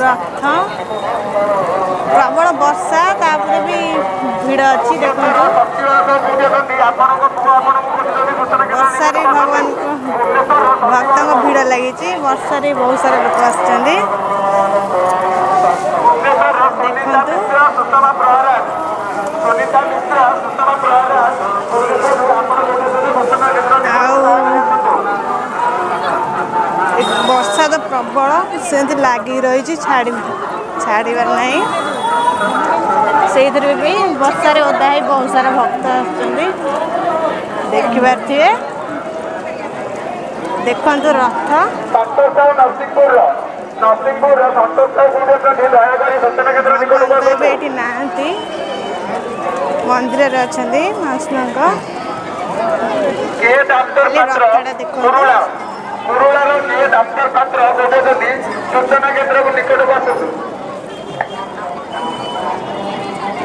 रथ प्रबल वर्षा तापर भी भिड़ अच्छी देखो वर्षा भगवान भक्त भिड़ लगी वर्षा बहुत सारा लोक वर्षा तो प्रबल से लगी रही छाड़बार नहीं से भी वर्षा ओदा ही बहुत सारा भक्त देखिपारे देखु रथ ये ना मंदिर अच्छा माउसी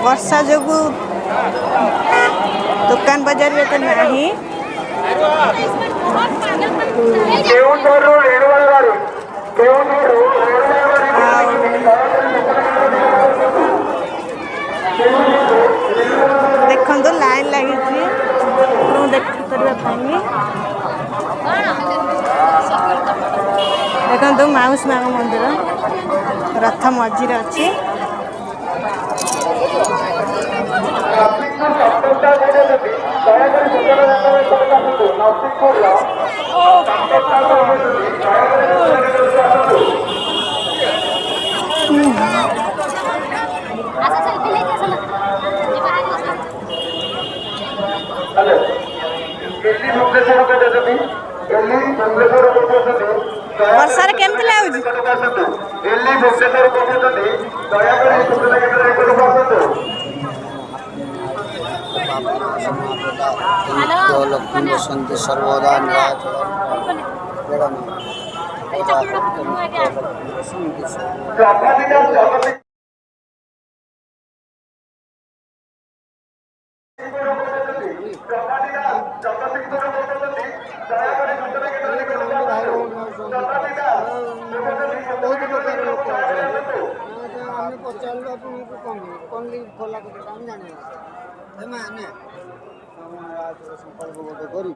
वर्षा जो दुकान बाजार भी नहीं देखो लाइन लगी देखो माउसी माँ मंदिर रथ मझीरे अच्छी वर्षा केमती लगुच लक्ष्मी सर्वदा पचारू कौन खोला जाने